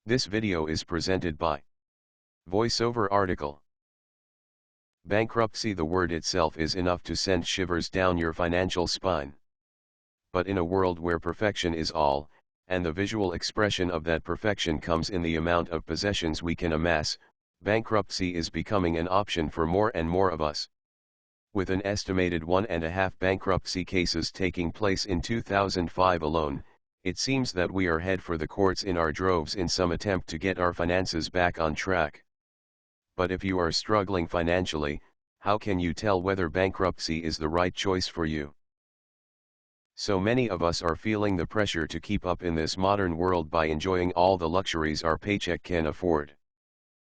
This video is presented by VoiceOver article. Bankruptcy. The word itself is enough to send shivers down your financial spine. But in a world where perfection is all, and the visual expression of that perfection comes in the amount of possessions we can amass, bankruptcy is becoming an option for more and more of us. With an estimated 1.5 bankruptcy cases taking place in 2005 alone, it seems that we are head for the courts in our droves in some attempt to get our finances back on track. But if you are struggling financially, how can you tell whether bankruptcy is the right choice for you? So many of us are feeling the pressure to keep up in this modern world by enjoying all the luxuries our paycheck can afford.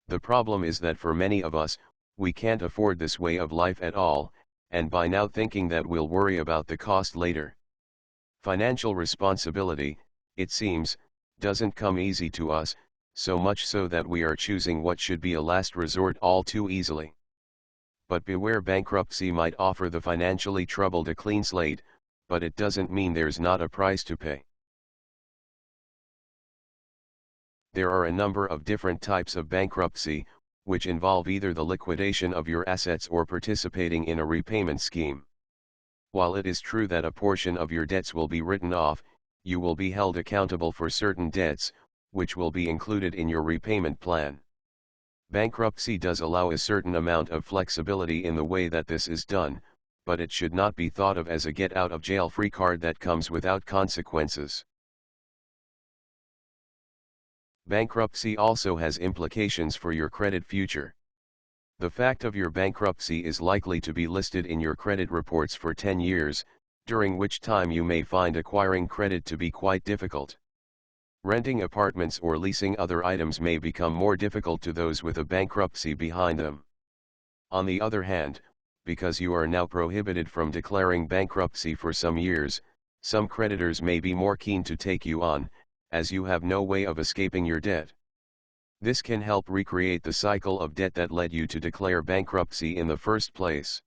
The problem is that for many of us, we can't afford this way of life at all, and by now thinking that we'll worry about the cost later. Financial responsibility, it seems, doesn't come easy to us, so much so that we are choosing what should be a last resort all too easily. But beware, bankruptcy might offer the financially troubled a clean slate, but it doesn't mean there's not a price to pay. There are a number of different types of bankruptcy, which involve either the liquidation of your assets or participating in a repayment scheme. While it is true that a portion of your debts will be written off, you will be held accountable for certain debts, which will be included in your repayment plan. Bankruptcy does allow a certain amount of flexibility in the way that this is done, but it should not be thought of as a get-out-of-jail-free card that comes without consequences. Bankruptcy also has implications for your credit future. The fact of your bankruptcy is likely to be listed in your credit reports for 10 years, during which time you may find acquiring credit to be quite difficult. Renting apartments or leasing other items may become more difficult to those with a bankruptcy behind them. On the other hand, because you are now prohibited from declaring bankruptcy for some years, some creditors may be more keen to take you on, as you have no way of escaping your debt. This can help recreate the cycle of debt that led you to declare bankruptcy in the first place.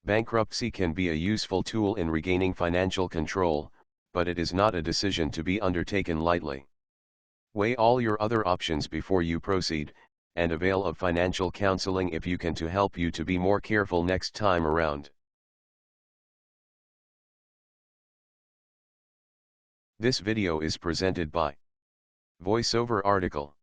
Bankruptcy can be a useful tool in regaining financial control, but it is not a decision to be undertaken lightly. Weigh all your other options before you proceed, and avail of financial counseling if you can to help you to be more careful next time around. This video is presented by VoiceOver article.